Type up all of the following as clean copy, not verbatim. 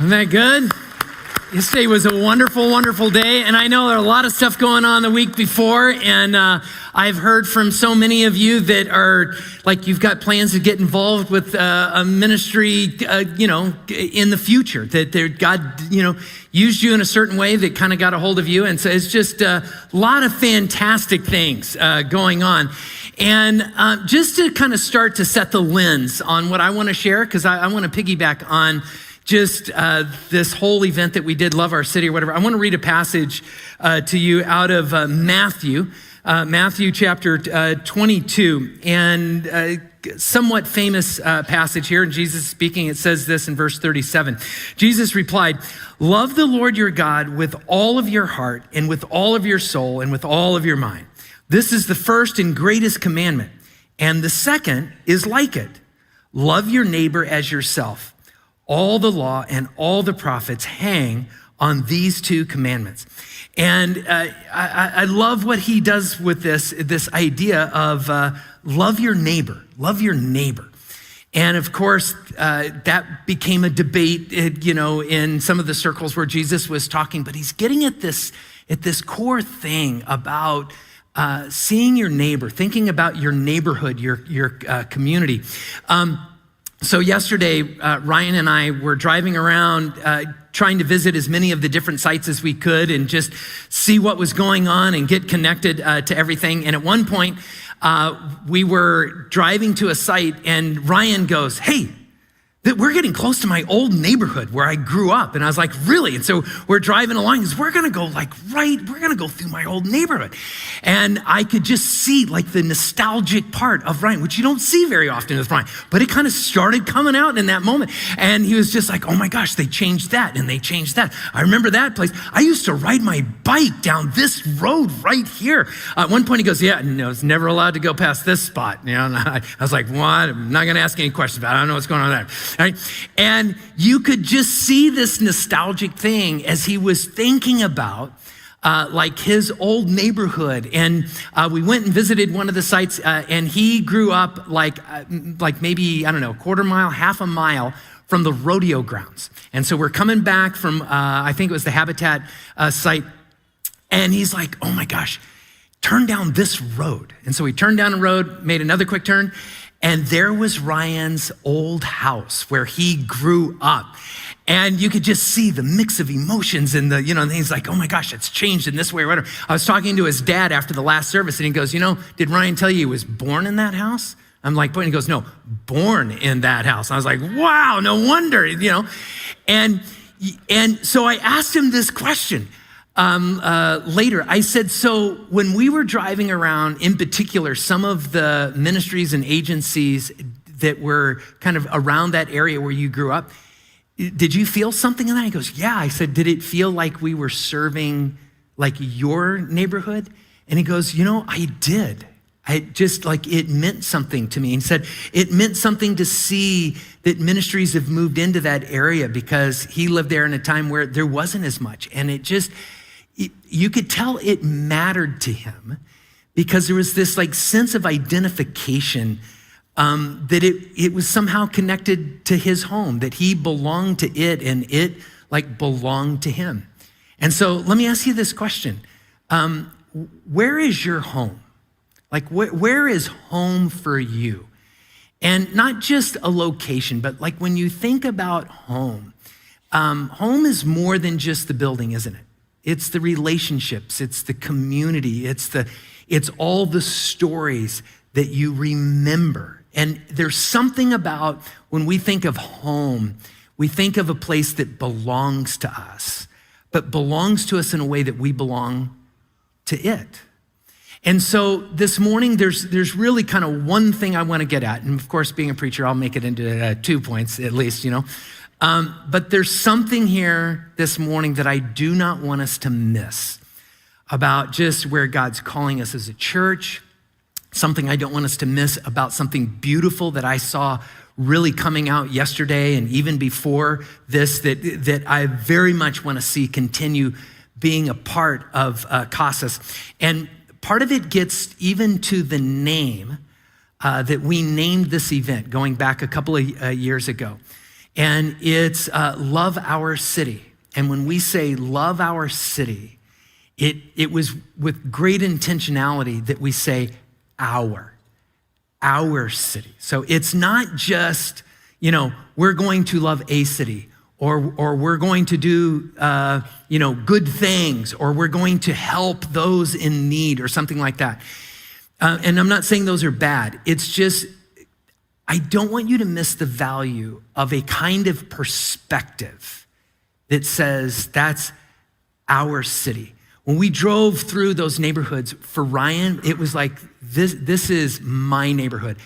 Isn't that good? Yesterday was a wonderful, wonderful day, and I know there are a lot of stuff going on the week before, and I've heard from so many of you that are, like, you've got plans to get involved with a ministry, in the future, that God, used you in a certain way that kind of got a hold of you, and so it's just a lot of fantastic things going on. And just to kind of start to set the lens on what I want to share, because I want to piggyback on just this whole event that we did, Love Our City or whatever. I want to read a passage to you out of Matthew chapter 22, and somewhat famous passage here. And Jesus speaking, it says this in verse 37. Jesus replied, "Love the Lord your God with all of your heart and with all of your soul and with all of your mind. This is the first and greatest commandment. And the second is like it. Love your neighbor as yourself. All the law and all the prophets hang on these two commandments." And I love what he does with this idea of love your neighbor. And of course, that became a debate, in some of the circles where Jesus was talking, but he's getting at this core thing about seeing your neighbor, thinking about your neighborhood, your community. So yesterday, Ryan and I were driving around trying to visit as many of the different sites as we could and just see what was going on and get connected to everything. And at one point, we were driving to a site and Ryan goes, "Hey, we're getting close to my old neighborhood where I grew up." And I was like, "Really?" And so we're driving along, because we're gonna go we're gonna go through my old neighborhood. And I could just see the nostalgic part of Ryan, which you don't see very often with Ryan, but it kind of started coming out in that moment. And he was just like, "Oh my gosh, they changed that and they changed that. I remember that place. I used to ride my bike down this road right here." At one point he goes, "Yeah, no, it's never allowed to go past this spot." And I was like, "What? I'm not gonna ask any questions about it. I don't know what's going on there." Right? And you could just see this nostalgic thing as he was thinking about his old neighborhood. And we went and visited one of the sites, and he grew up maybe, I don't know, a quarter mile, half a mile from the rodeo grounds. And so we're coming back from, I think it was the Habitat site, and he's like, "Oh my gosh, turn down this road." And so we turned down the road, made another quick turn, and there was Ryan's old house where he grew up. And you could just see the mix of emotions and and he's like, "Oh my gosh, it's changed in this way," or whatever. I was talking to his dad after the last service, and he goes, "Did Ryan tell you he was born in that house?" I'm like, and he goes, "No, born in that house." I was like, "Wow, no wonder," And so I asked him this question later. I said, "So when we were driving around, in particular, some of the ministries and agencies that were kind of around that area where you grew up, did you feel something in that?" He goes, "Yeah." I said, "Did it feel like we were serving your neighborhood?" And he goes, "I did. It meant something to me." And he said, "It meant something to see that ministries have moved into that area, because he lived there in a time where there wasn't as much." And you could tell it mattered to him, because there was this sense of identification, that it was somehow connected to his home, that he belonged to it and it belonged to him. And so let me ask you this question. Where is your home? Where is home for you? And not just a location, but when you think about home, home is more than just the building, isn't it? It's the relationships, it's the community, it's all the stories that you remember. And there's something about when we think of home, we think of a place that belongs to us, but belongs to us in a way that we belong to it. And so this morning, there's really kind of one thing I want to get at. And of course, being a preacher, I'll make it into 2 points at least, But there's something here this morning that I do not want us to miss about just where God's calling us as a church. Something I don't want us to miss about something beautiful that I saw really coming out yesterday and even before this, that I very much want to see continue being a part of Casas. And part of it gets even to the name that we named this event going back a couple of years ago. And it's love our city. And when we say love our city, it was with great intentionality that we say our city. So it's not just, we're going to love a city, or we're going to do, good things, or we're going to help those in need or something like that. And I'm not saying those are bad. It's just, I don't want you to miss the value of a kind of perspective that says that's our city. When we drove through those neighborhoods, for Ryan, it was like, this is my neighborhood,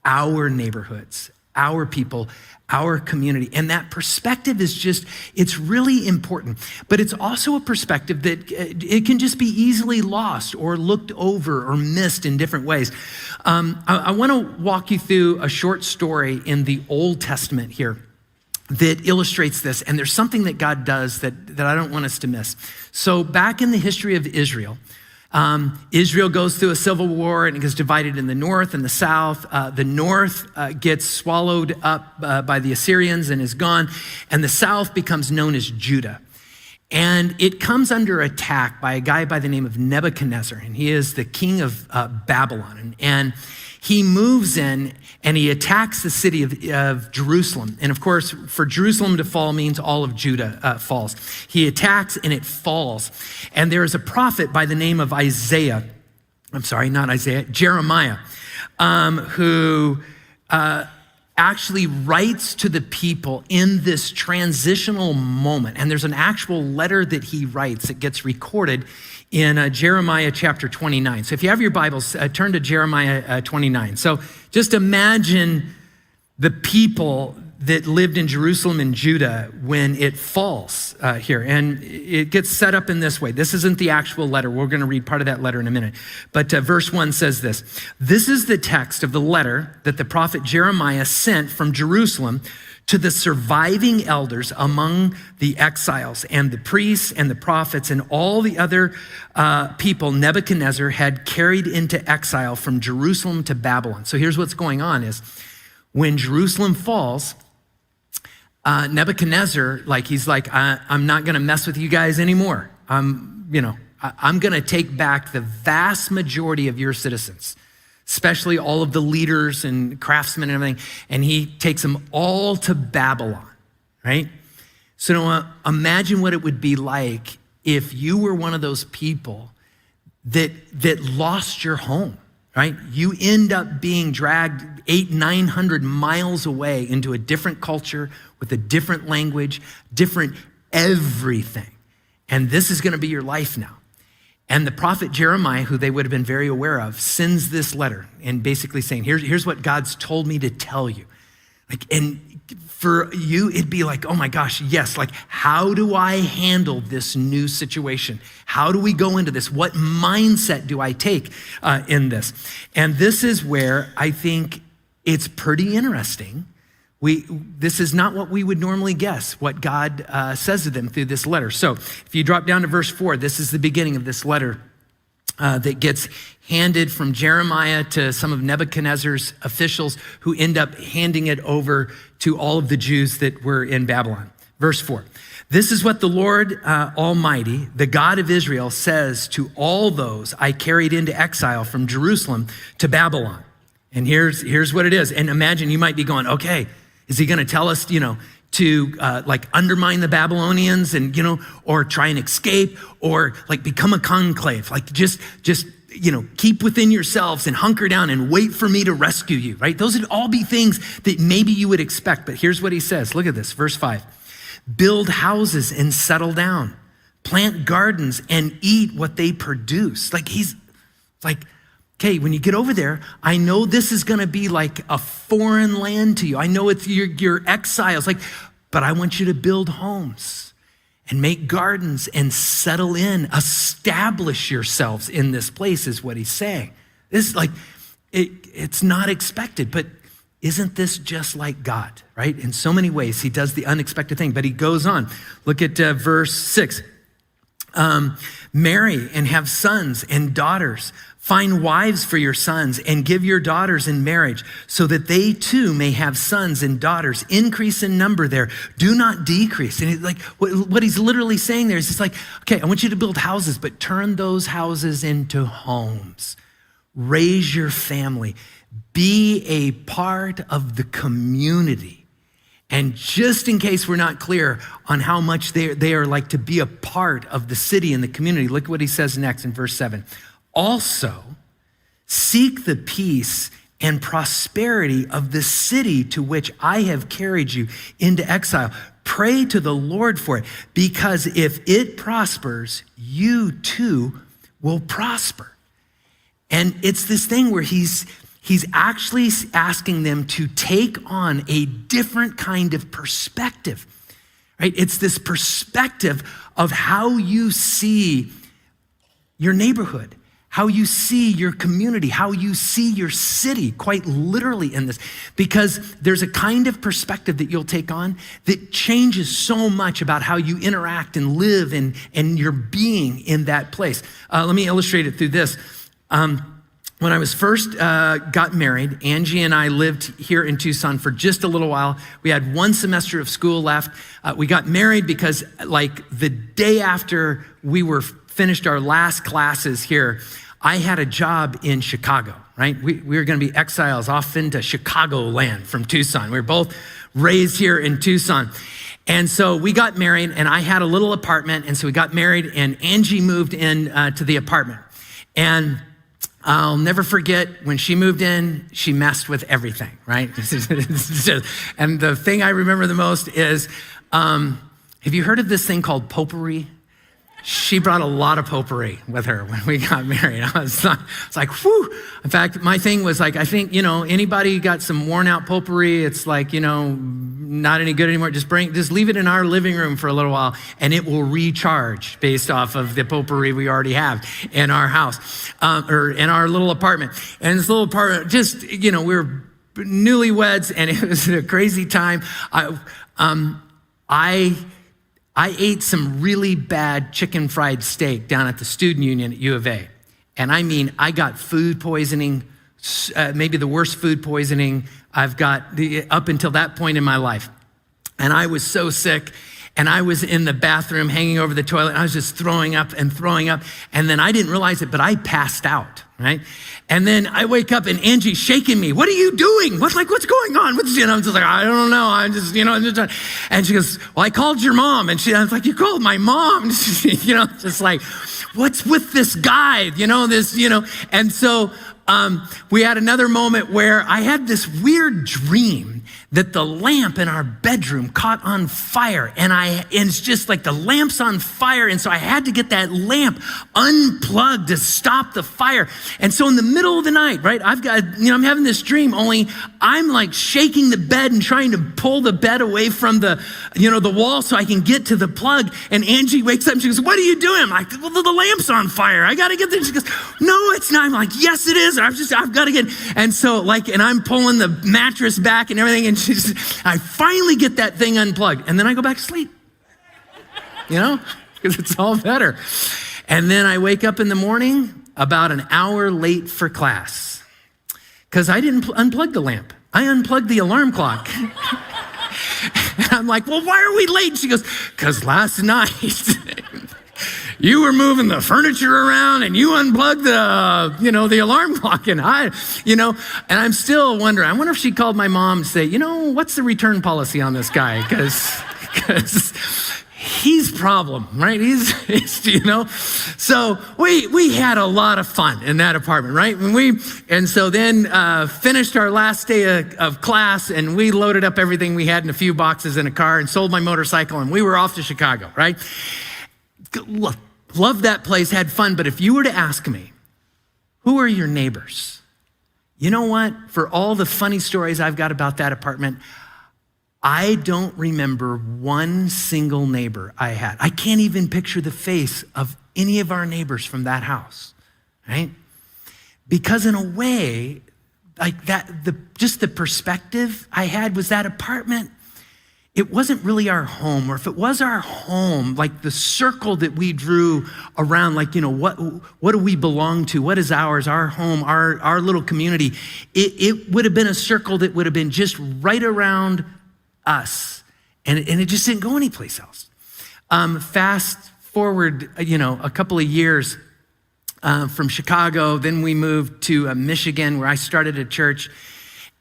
our neighborhoods, our people, our community. And that perspective is it's really important. But it's also a perspective that it can just be easily lost or looked over or missed in different ways. I want to walk you through a short story in the Old Testament here that illustrates this. And there's something that God does that I don't want us to miss. So back in the history of Israel, Israel goes through a civil war and it gets divided in the north and the south. The north gets swallowed up by the Assyrians and is gone. And the south becomes known as Judah. And it comes under attack by a guy by the name of Nebuchadnezzar. And he is the king of Babylon. And he moves in and he attacks the city of Jerusalem. And of course, for Jerusalem to fall means all of Judah falls. He attacks and it falls. And there is a prophet by the name of Jeremiah, who actually writes to the people in this transitional moment. And there's an actual letter that he writes that gets recorded in Jeremiah chapter 29. So if you have your Bibles, turn to Jeremiah 29. So just imagine the people that lived in Jerusalem and Judah when it falls here. And it gets set up in this way. This isn't the actual letter. We're going to read part of that letter in a minute. But verse 1 says this. This is the text of the letter that the prophet Jeremiah sent from Jerusalem to the surviving elders among the exiles and the priests and the prophets and all the other people Nebuchadnezzar had carried into exile from Jerusalem to Babylon. So here's what's going on is when Jerusalem falls, Nebuchadnezzar, he's like, I'm not going to mess with you guys anymore. I'm going to take back the vast majority of your citizens, especially all of the leaders and craftsmen and everything. And he takes them all to Babylon, right? So now imagine what it would be like if you were one of those people that lost your home, right? You end up being dragged 800-900 miles away into a different culture with a different language, different everything. And this is going to be your life now. And the prophet Jeremiah, who they would have been very aware of, sends this letter and basically saying, here's what God's told me to tell you. And for you, it'd be like, oh my gosh, yes. How do I handle this new situation? How do we go into this? What mindset do I take in this? And this is where I think it's pretty interesting. This is not what we would normally guess, what God says to them through this letter. So if you drop down to verse 4, this is the beginning of this letter that gets handed from Jeremiah to some of Nebuchadnezzar's officials who end up handing it over to all of the Jews that were in Babylon. Verse 4, this is what the Lord Almighty, the God of Israel, says to all those I carried into exile from Jerusalem to Babylon. And here's what it is. And imagine you might be going, okay, is he going to tell us, to undermine the Babylonians and, or try and escape or become a conclave, just keep within yourselves and hunker down and wait for me to rescue you, right? Those would all be things that maybe you would expect. But here's what he says. Look at this, verse 5. Build houses and settle down. Plant gardens and eat what they produce. Okay, when you get over there, I know this is going to be like a foreign land to you. I know it's your exiles, but I want you to build homes and make gardens and settle in, establish yourselves in this place is what he's saying. This is it's not expected, but isn't this just like God, right? In so many ways, he does the unexpected thing, but he goes on. Look at verse 6. Marry and have sons and daughters. Find wives for your sons and give your daughters in marriage so that they too may have sons and daughters. Increase in number there. Do not decrease. And like what he's literally saying there is it's like, okay, I want you to build houses, but turn those houses into homes. Raise your family. Be a part of the community. And just in case we're not clear on how much they are like to be a part of the city and the community, look at what he says next in verse 7. Also, seek the peace and prosperity of the city to which I have carried you into exile. Pray to the Lord for it, because if it prospers, you too will prosper. And it's this thing where he's actually asking them to take on a different kind of perspective, right? It's this perspective of how you see your neighborhood, how you see your community, how you see your city, quite literally in this, because there's a kind of perspective that you'll take on that changes so much about how you interact and live and your being in that place. Let me illustrate it through this. When I was first got married, Angie and I lived here in Tucson for just a little while. We had one semester of school left. We got married because like the day after we were finished our last classes here, I had a job in Chicago, right? We were gonna be exiles off into Chicagoland from Tucson. We were both raised here in Tucson. And so we got married and I had a little apartment. And so we got married and Angie moved in to the apartment. And I'll never forget when she moved in, she messed with everything, right? And the thing I remember the most is, have you heard of this thing called potpourri? She brought a lot of potpourri with her when we got married. I was like, whew. In fact, my thing was like, I think, anybody got some worn out potpourri, it's like, not any good anymore. Just leave it in our living room for a little while and it will recharge based off of the potpourri we already have in our house, or in our little apartment. And this little apartment, just, we were newlyweds and it was a crazy time. I ate some really bad chicken fried steak down at the student union at U of A. And I mean, I got food poisoning, maybe the worst food poisoning I've got up until that point in my life. And I was so sick and I was in the bathroom hanging over the toilet. And I was just throwing up. And then I didn't realize it, but I passed out, right? And then I wake up and Angie's shaking me. What are you doing? What's going on? And I'm just like, I don't know. I'm just, and she goes, well, I called your mom. And I was like, you called my mom? Just like, what's with this guy? And so we had another moment where I had this weird dream that the lamp in our bedroom caught on fire and it's just like the lamp's on fire. And so I had to get that lamp unplugged to stop the fire. And so in the middle of the night, right, I'm having this dream, only I'm like shaking the bed and trying to pull the bed away from the wall so I can get to the plug. And Angie wakes up and she goes, what are you doing? I'm like, well, the lamp's on fire. I got to get there. She goes, no, it's not. I'm like, yes, it is. I've got to get, and so and I'm pulling the mattress back and everything. And I finally get that thing unplugged. And then I go back to sleep, because it's all better. And then I wake up in the morning about an hour late for class because I didn't unplug the lamp. I unplugged the alarm clock. And I'm like, well, why are we late? And she goes, because last night you were moving the furniture around and you unplugged the alarm clock. And and I'm still wondering, I wonder if she called my mom to say, what's the return policy on this guy? Because he's problem, right? He's So we had a lot of fun in that apartment, right? And so then finished our last day of class and we loaded up everything we had in a few boxes in a car and sold my motorcycle and we were off to Chicago, right? Loved that place, had fun. But if you were to ask me, who are your neighbors? You know what? For all the funny stories I've got about that apartment, I don't remember one single neighbor I had. I can't even picture the face of any of our neighbors from that house, right? Because in a way, like that, just the perspective I had was that apartment, it wasn't really our home, or if it was our home, like the circle that we drew around, like, what do we belong to? What is ours, our home, our little community? It would have been a circle that would have been just right around us. And it just didn't go anyplace else. Fast forward, a couple of years from Chicago, then we moved to Michigan, where I started a church,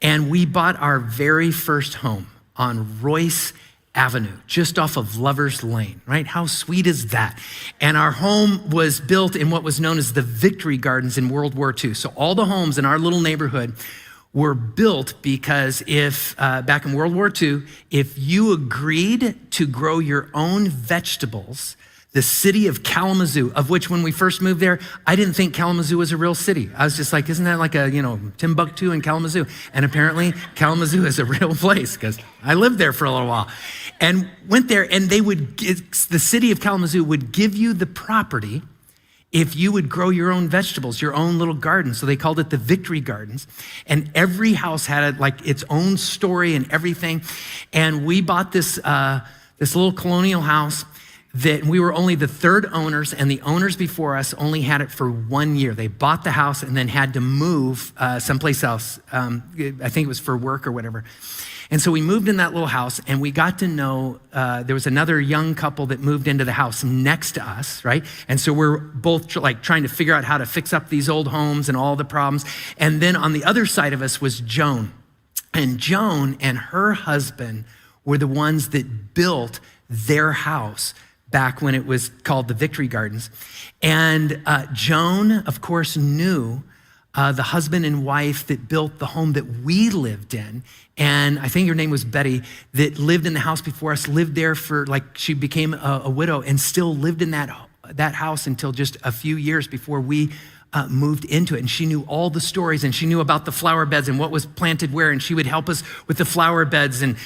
and we bought our very first home on Royce Avenue, just off of Lover's Lane, right? How sweet is that? And our home was built in what was known as the Victory Gardens in World War II. So all the homes in our little neighborhood were built because back in World War II, if you agreed to grow your own vegetables, the city of Kalamazoo, of which when we first moved there, I didn't think Kalamazoo was a real city. I was just like, isn't that like a, Timbuktu in Kalamazoo? And apparently Kalamazoo is a real place because I lived there for a little while. And went there, and the city of Kalamazoo would give you the property if you would grow your own vegetables, your own little garden. So they called it the Victory Gardens. And every house had its own story and everything. And we bought this little colonial house that we were only the third owners, and the owners before us only had it for 1 year. They bought the house and then had to move someplace else. I think it was for work or whatever. And so we moved in that little house, and we got to know, there was another young couple that moved into the house next to us, right? And so we're both trying to figure out how to fix up these old homes and all the problems. And then on the other side of us was Joan. And Joan and her husband were the ones that built their house back when it was called the Victory Gardens. And Joan, of course, knew the husband and wife that built the home that we lived in. And I think her name was Betty, that lived in the house before us, lived there for, she became a widow and still lived in that house until just a few years before we moved into it. And she knew all the stories, and she knew about the flower beds and what was planted where, and she would help us with the flower beds. And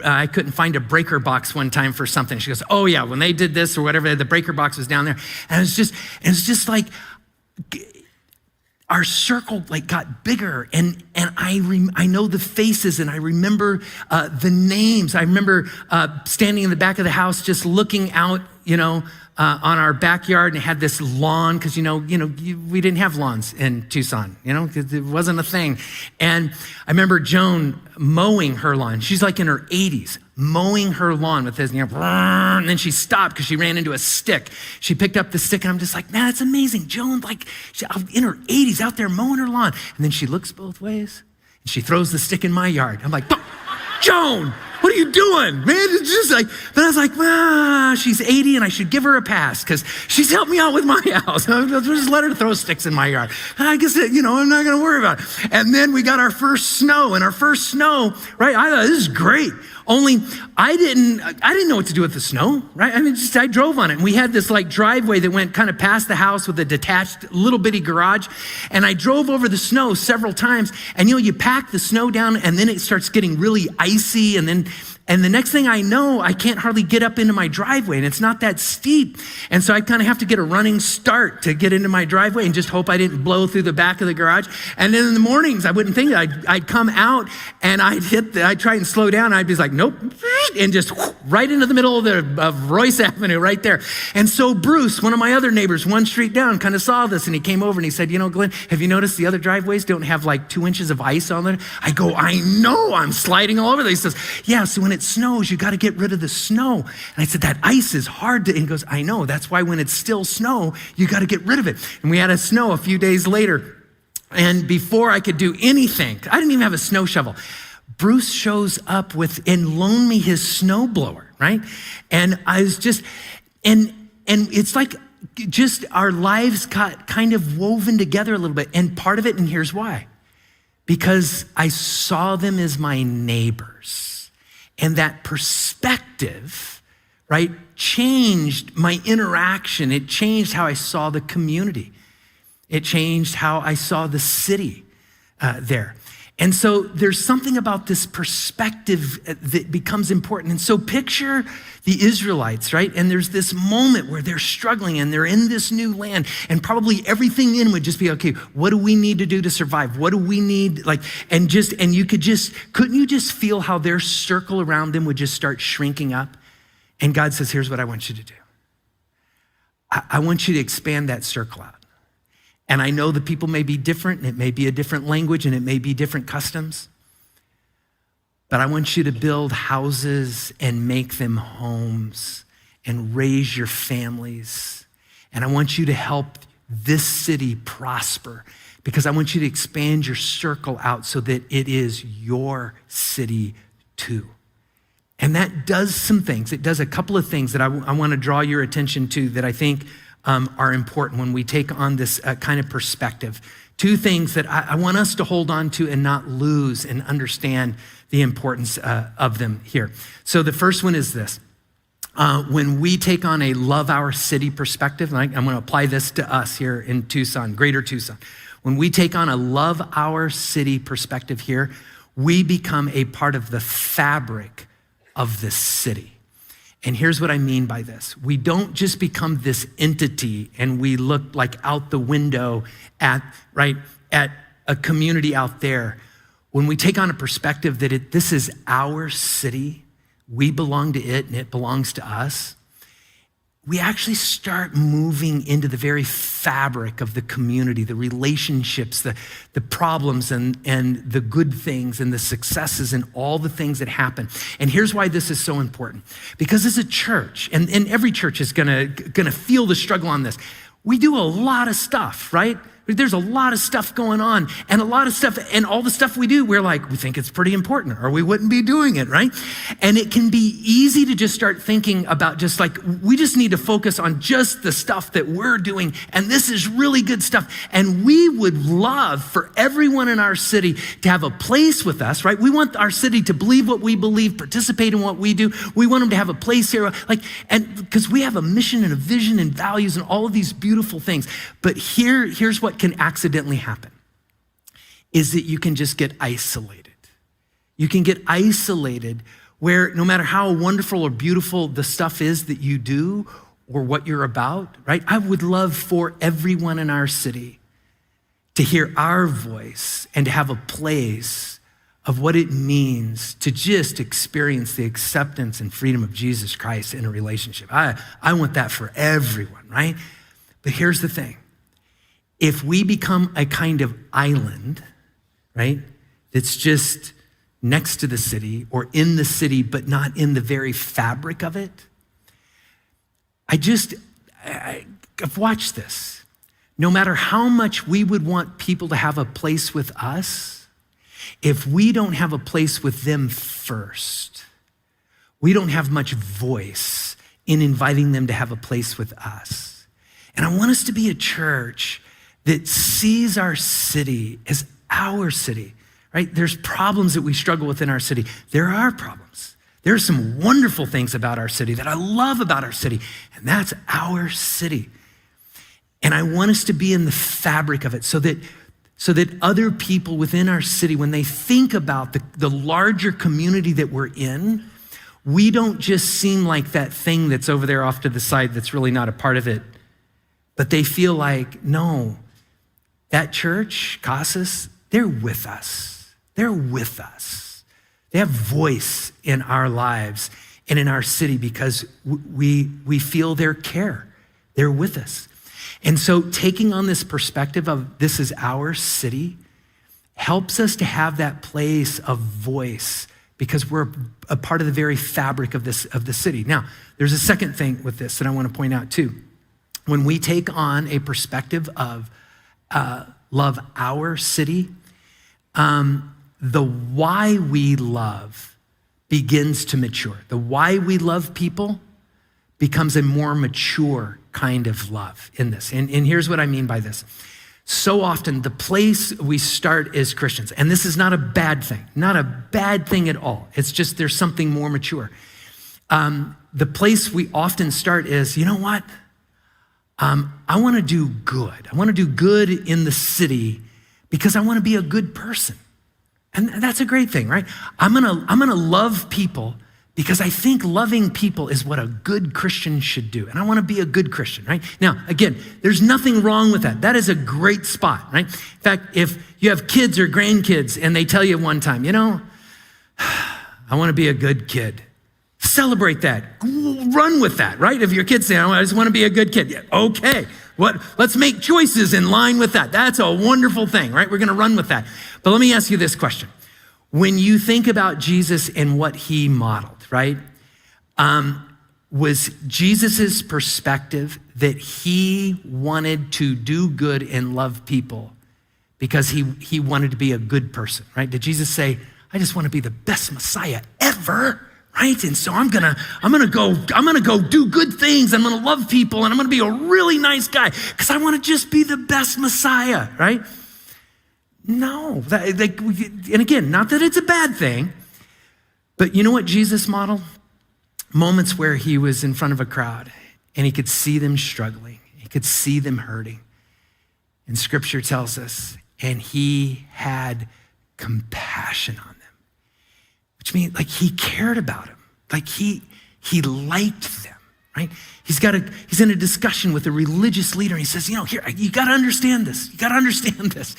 I couldn't find a breaker box one time for something. She goes, oh yeah, when they did this or whatever, the breaker box was down there. And it's just like our circle got bigger, and I know the faces, and I remember the names. I remember standing in the back of the house, just looking out, on our backyard, and it had this lawn, because we didn't have lawns in Tucson, because it wasn't a thing. And I remember Joan mowing her lawn. She's in her 80s, mowing her lawn with this, and then she stopped because she ran into a stick. She picked up the stick, and I'm just like, man, that's amazing. Joan, she's in her 80s out there mowing her lawn. And then she looks both ways, and she throws the stick in my yard. I'm like, Joan, what are you doing, man? It's just but I was like, she's 80 and I should give her a pass because she's helped me out with my house. I'll just let her throw sticks in my yard. I guess, I'm not going to worry about it. And then we got our first snow, and our first snow, right? I thought, this is great. Only I didn't know what to do with the snow, right? I drove on it, and we had this driveway that went kind of past the house with a detached little bitty garage. And I drove over the snow several times, and you pack the snow down, and then it starts getting really icy, and the next thing I know, I can't hardly get up into my driveway, and it's not that steep. And so I kind of have to get a running start to get into my driveway and just hope I didn't blow through the back of the garage. And then in the mornings, I wouldn't think I'd come out, and I'd try and slow down. I'd be like, nope, and just right into the middle of Royce Avenue right there. And so Bruce, one of my other neighbors, one street down, kind of saw this, and he came over and he said, Glenn, have you noticed the other driveways don't have 2 inches of ice on them? I go, I know, I'm sliding all over there. He says, yeah, so when it snows, you got to get rid of the snow. And I said, that ice is hard to, and he goes, I know, that's why when it's still snow, you got to get rid of it. And we had a snow a few days later. And before I could do anything, I didn't even have a snow shovel. Bruce shows up and loaned me his snow blower, right? And I was just, and it's just our lives got kind of woven together a little bit. And part of it, and here's why, because I saw them as my neighbors. And that perspective, right, changed my interaction. It changed how I saw the community. It changed how I saw the city there. And so there's something about this perspective that becomes important. And so picture the Israelites, right? And there's this moment where they're struggling and they're in this new land, and probably everything in would just be, okay, what do we need to do to survive? What do we need? Couldn't you just feel how their circle around them would just start shrinking up? And God says, here's what I want you to do. I want you to expand that circle out. And I know the people may be different, and it may be a different language, and it may be different customs. But I want you to build houses and make them homes and raise your families. And I want you to help this city prosper, because I want you to expand your circle out so that it is your city too. And that does some things. It does a couple of things that I want to draw your attention to that I think are important when we take on this kind of perspective. Two things that I want us to hold on to and not lose and understand the importance of them here. So the first one is this. When we take on a love our city perspective, I'm going to apply this to us here in Tucson, greater Tucson. When we take on a love our city perspective here, we become a part of the fabric of this city. And here's what I mean by this. We don't just become this entity and we look like out the window at a community out there. When we take on a perspective that this is our city, we belong to it and it belongs to us, we actually start moving into the very fabric of the community, the relationships, the problems and the good things and the successes and all the things that happen. And here's why this is so important. Because as a church, and every church is gonna feel the struggle on this, we do a lot of stuff, right? There's a lot of stuff going on, and a lot of stuff, and all the stuff we do, we think it's pretty important, or we wouldn't be doing it, right? And it can be easy to just start thinking about we just need to focus on just the stuff that we're doing, and this is really good stuff. And we would love for everyone in our city to have a place with us, right? We want our city to believe what we believe, participate in what we do. We want them to have a place here, and because we have a mission and a vision and values and all of these beautiful things. But here's what can accidentally happen, is that you can just get isolated. You can get isolated where no matter how wonderful or beautiful the stuff is that you do or what you're about, right? I would love for everyone in our city to hear our voice and to have a place of what it means to just experience the acceptance and freedom of Jesus Christ in a relationship. I want that for everyone, right? But here's the thing. If we become a kind of island, right, that's just next to the city or in the city, but not in the very fabric of it, I've watched this. No matter how much we would want people to have a place with us, if we don't have a place with them first, we don't have much voice in inviting them to have a place with us. And I want us to be a church that sees our city as our city, right? There's problems that we struggle with in our city. There are problems. There are some wonderful things about our city that I love about our city, and that's our city. And I want us to be in the fabric of it so that other people within our city, when they think about the larger community that we're in, we don't just seem like that thing that's over there off to the side that's really not a part of it, but they feel like, no, that church, Casas, they're with us. They're with us. They have voice in our lives and in our city because we feel their care. They're with us. And so taking on this perspective of this is our city helps us to have that place of voice because we're a part of the very fabric of the city. Now, there's a second thing with this that I want to point out too. When we take on a perspective of love our city, the why we love begins to mature. The why we love people becomes a more mature kind of love in this. And here's what I mean by this. So often the place we start as Christians, and this is not a bad thing, not a bad thing at all. It's just there's something more mature. The place we often start is, you know what? I want to do good. I want to do good in the city because I want to be a good person, And that's a great thing, right? I'm gonna love people because I think loving people is what a good Christian should do. And I want to be a good Christian, right? Now, again, there's nothing wrong with that. That is a great spot, right? In fact, if you have kids or grandkids and they tell you one time, I want to be a good kid, celebrate that. Run with that, right? If your kids say, I just want to be a good kid. Yeah, okay, let's make choices in line with that. That's a wonderful thing, right? We're going to run with that. But let me ask you this question. When you think about Jesus and what he modeled, right? Was Jesus's perspective that he wanted to do good and love people because he wanted to be a good person, right? Did Jesus say, I just want to be the best Messiah ever, right? And so I'm gonna go do good things. I'm gonna love people and I'm gonna be a really nice guy because I want to just be the best Messiah, right? No, and again, not that it's a bad thing, but you know what Jesus modeled? Moments where he was in front of a crowd and he could see them struggling. He could see them hurting. And scripture tells us, and he had compassion on them, which means like he cared about them. Like he liked them, right? He's in a discussion with a religious leader and he says, here, you got to understand this. You got to understand this.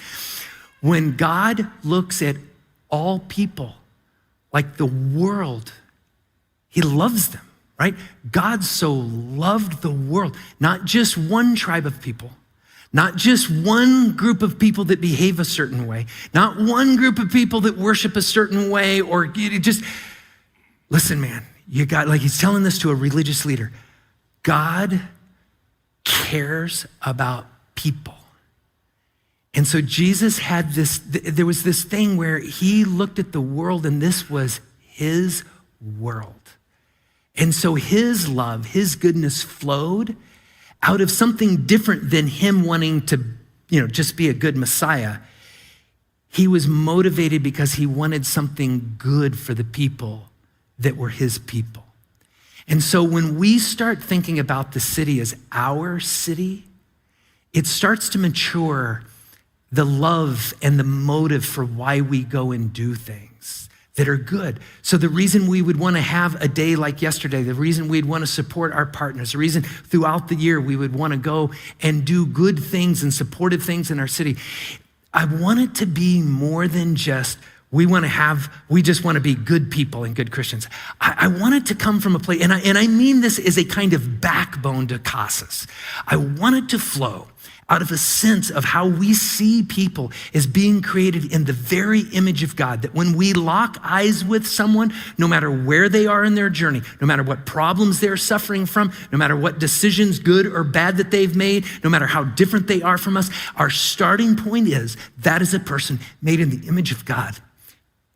When God looks at all people like the world, he loves them, right? God so loved the world, not just one tribe of people, not just one group of people that behave a certain way, not one group of people that worship a certain way, or just, listen, man, he's telling this to a religious leader. God cares about people. And so Jesus had there was this thing where he looked at the world and this was his world. And so his love, his goodness flowed out of something different than him wanting to, just be a good Messiah. He was motivated because he wanted something good for the people that were his people. And so when we start thinking about the city as our city, it starts to mature the love and the motive for why we go and do things that are good. So the reason we would want to have a day like yesterday, the reason we'd want to support our partners, the reason throughout the year we would want to go and do good things and supportive things in our city, I want it to be more than just we just want to be good people and good Christians. I want it to come from a place, and I mean this as a kind of backbone to Casas. I want it to flow out of a sense of how we see people as being created in the very image of God, that when we lock eyes with someone, no matter where they are in their journey, no matter what problems they're suffering from, no matter what decisions, good or bad, that they've made, no matter how different they are from us, our starting point is that is a person made in the image of God.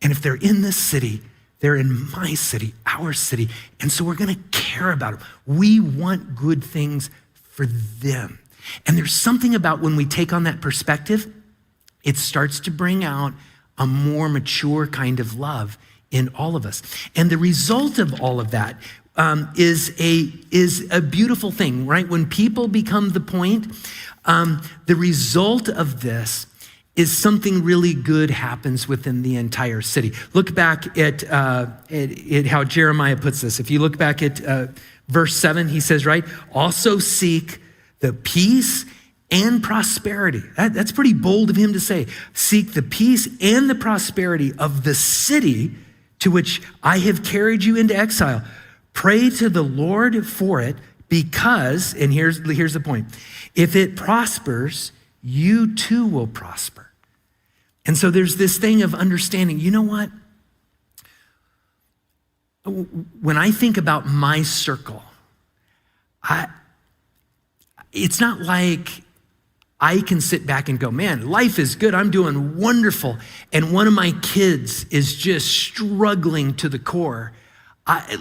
And if they're in this city, they're in my city, our city, and so we're gonna care about them. We want good things for them. And there's something about when we take on that perspective, it starts to bring out a more mature kind of love in all of us. And the result of all of that is a beautiful thing, right? When people become the point, the result of this is something really good happens within the entire city. Look back at how Jeremiah puts this. If you look back at verse 7, he says, right, also seek the peace and prosperity. That's pretty bold of him to say. Seek the peace and the prosperity of the city to which I have carried you into exile. Pray to the Lord for it because, and here's the point, if it prospers, you too will prosper. And so there's this thing of understanding, you know what? When I think about my circle, it's not like I can sit back and go, man, life is good. I'm doing wonderful. And one of my kids is just struggling to the core. There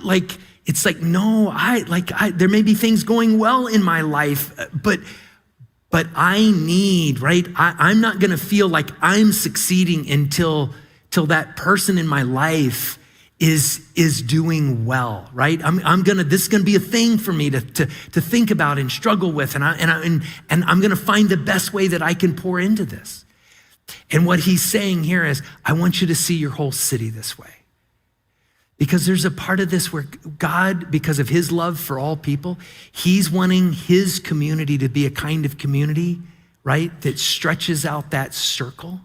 may be things going well in my life, but I need, right? I'm not going to feel like I'm succeeding until that person in my life is doing well, right? This is gonna be a thing for me to think about and struggle with, and I'm gonna find the best way that I can pour into this. And what he's saying here is, I want you to see your whole city this way. Because there's a part of this where God, because of his love for all people, he's wanting his community to be a kind of community, right, that stretches out that circle.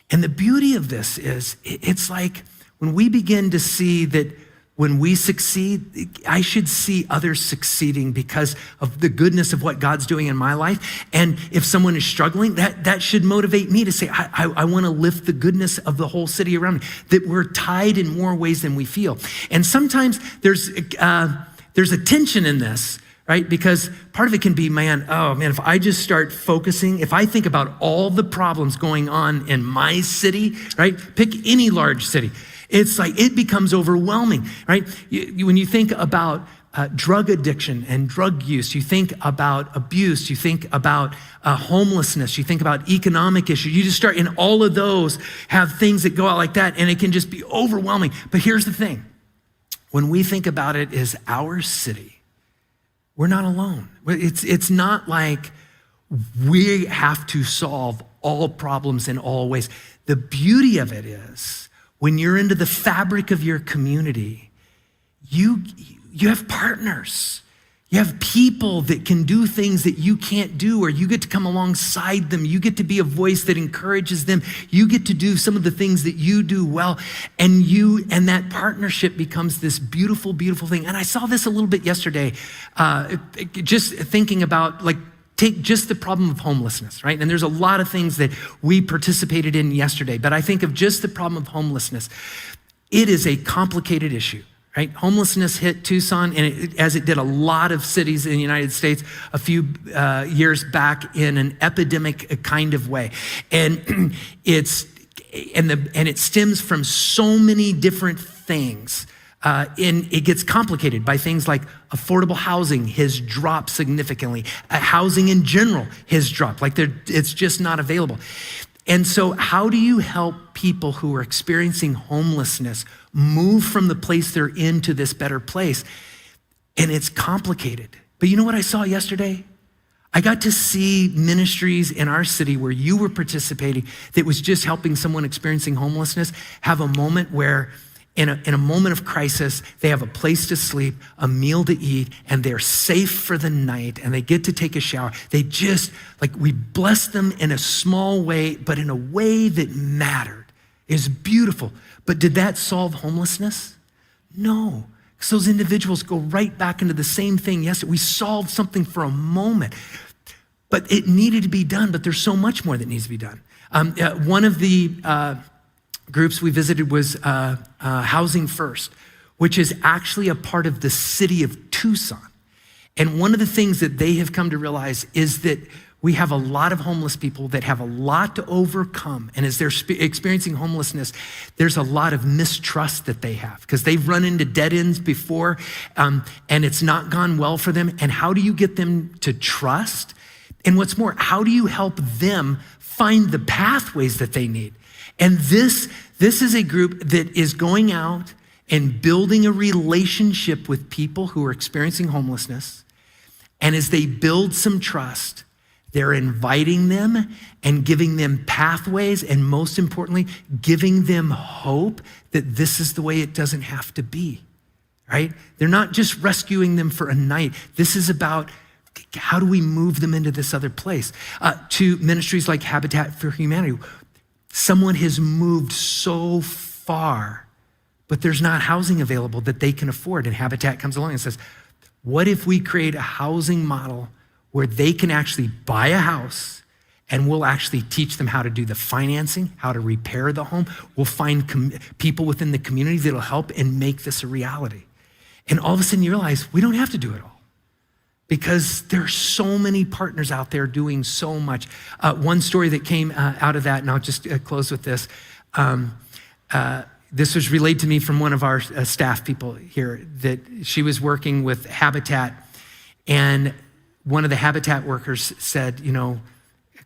And the beauty of this is, it's like when we begin to see that when we succeed, I should see others succeeding because of the goodness of what God's doing in my life. And if someone is struggling, that should motivate me to say, I want to lift the goodness of the whole city around me, that we're tied in more ways than we feel. And sometimes there's a tension in this, right? Because part of it can be, if I just start focusing, if I think about all the problems going on in my city, right? Pick any large city. It's like, it becomes overwhelming, right? When you think about drug addiction and drug use, you think about abuse, you think about homelessness, you think about economic issues, you just start, and all of those have things that go out like that, and it can just be overwhelming. But here's the thing. When we think about it as our city, we're not alone. It's not like we have to solve all problems in all ways. The beauty of it is, when you're into the fabric of your community, you have partners. You have people that can do things that you can't do, or you get to come alongside them. You get to be a voice that encourages them. You get to do some of the things that you do well, and that partnership becomes this beautiful, beautiful thing. And I saw this a little bit yesterday, just thinking about, like, take just the problem of homelessness, right? And there's a lot of things that we participated in yesterday, but I think of just the problem of homelessness. It is a complicated issue, right? Homelessness hit Tucson, and as it did a lot of cities in the United States a few years back, in an epidemic kind of way. And it stems from so many different things. And it gets complicated by things like affordable housing has dropped significantly. Housing in general has dropped, it's just not available. And so how do you help people who are experiencing homelessness move from the place they're in to this better place? And it's complicated. But you know what I saw yesterday? I got to see ministries in our city where you were participating that was just helping someone experiencing homelessness have a moment where in a moment of crisis, they have a place to sleep, a meal to eat, and they're safe for the night, and they get to take a shower. They just, we bless them in a small way, but in a way that mattered. It's beautiful. But did that solve homelessness? No, because those individuals go right back into the same thing. Yes, we solved something for a moment, but it needed to be done, but there's so much more that needs to be done. One of the groups we visited was Housing First, which is actually a part of the city of Tucson. And one of the things that they have come to realize is that we have a lot of homeless people that have a lot to overcome. And as they're experiencing homelessness, there's a lot of mistrust that they have because they've run into dead ends before, and it's not gone well for them. And how do you get them to trust? And what's more, how do you help them find the pathways that they need? And this is a group that is going out and building a relationship with people who are experiencing homelessness. And as they build some trust, they're inviting them and giving them pathways, and most importantly, giving them hope that this is the way it doesn't have to be, right? They're not just rescuing them for a night. This is about how do we move them into this other place? To ministries like Habitat for Humanity, someone has moved so far, but there's not housing available that they can afford. And Habitat comes along and says, what if we create a housing model where they can actually buy a house, and we'll actually teach them how to do the financing, how to repair the home. We'll find people within the community that'll help and make this a reality. And all of a sudden you realize we don't have to do it all, because there are so many partners out there doing so much. One story that came out of that, and I'll just close with this. This was relayed to me from one of our staff people here, that she was working with Habitat, and one of the Habitat workers said,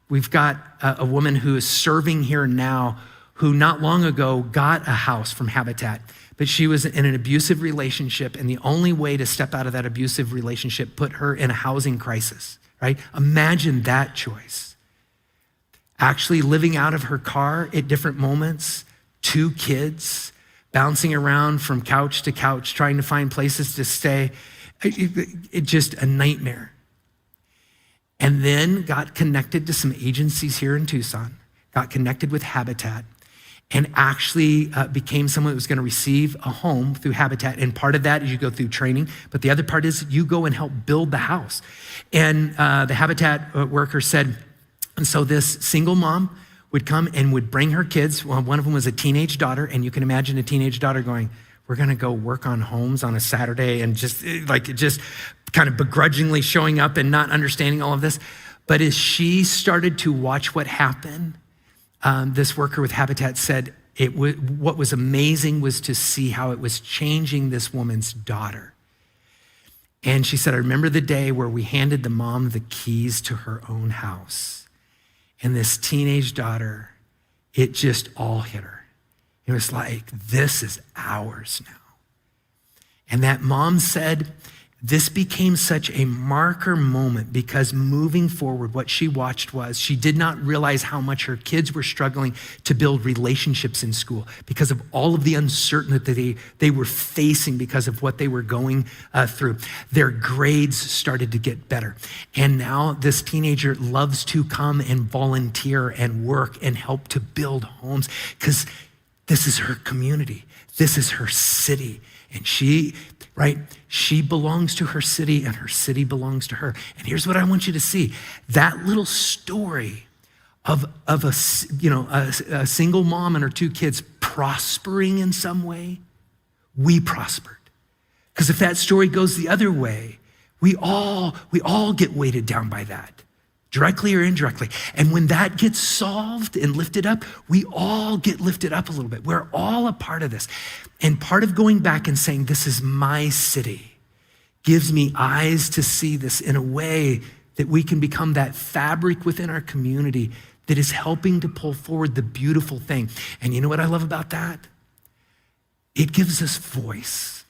we've got a woman who is serving here now who not long ago got a house from Habitat, but she was in an abusive relationship, and the only way to step out of that abusive relationship put her in a housing crisis, right? Imagine that choice. actually living out of her car at different moments, 2 kids, bouncing around from couch to couch, trying to find places to stay. It just a nightmare. And then got connected to some agencies here in Tucson, got connected with Habitat, and actually became someone that was gonna receive a home through Habitat. And part of that is you go through training, but the other part is you go and help build the house. And the Habitat worker said, and so this single mom would come and would bring her kids. Well, one of them was a teenage daughter, and you can imagine a teenage daughter going, we're gonna go work on homes on a Saturday, and just kind of begrudgingly showing up and not understanding all of this. But as she started to watch what happened, this worker with Habitat said, what was amazing was to see how it was changing this woman's daughter. And she said, I remember the day where we handed the mom the keys to her own house. And this teenage daughter, it just all hit her. It was like, this is ours now. And that mom said, this became such a marker moment because moving forward, what she watched was she did not realize how much her kids were struggling to build relationships in school because of all of the uncertainty they were facing because of what they were going through. Their grades started to get better. And now this teenager loves to come and volunteer and work and help to build homes because this is her community. This is her city. And she belongs to her city and her city belongs to her. And here's what I want you to see. That little story of a single mom and her 2 kids prospering in some way, we prospered. Because if that story goes the other way, we all get weighted down by that, directly or indirectly. And when that gets solved and lifted up, we all get lifted up a little bit. We're all a part of this. And part of going back and saying, this is my city, gives me eyes to see this in a way that we can become that fabric within our community that is helping to pull forward the beautiful thing. And you know what I love about that? It gives us voice.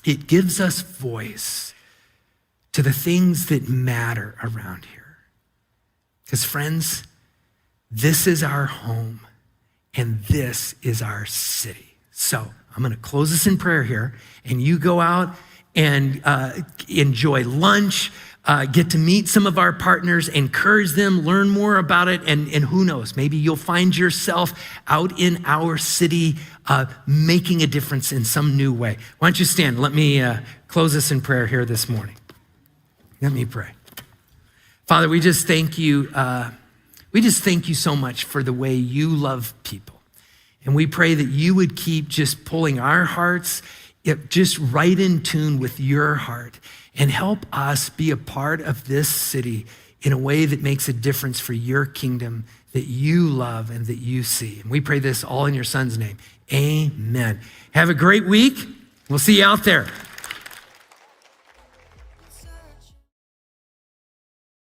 It gives us voice to the things that matter around here. Because friends, this is our home and this is our city. So I'm gonna close this in prayer here, and you go out and enjoy lunch, get to meet some of our partners, encourage them, learn more about it, and who knows, maybe you'll find yourself out in our city making a difference in some new way. Why don't you stand? Let me close this in prayer here this morning. Let me pray. Father, we just thank you. We just thank you so much for the way you love people. And we pray that you would keep just pulling our hearts just right in tune with your heart and help us be a part of this city in a way that makes a difference for your kingdom that you love and that you see. And we pray this all in your son's name. Amen. Have a great week. We'll see you out there.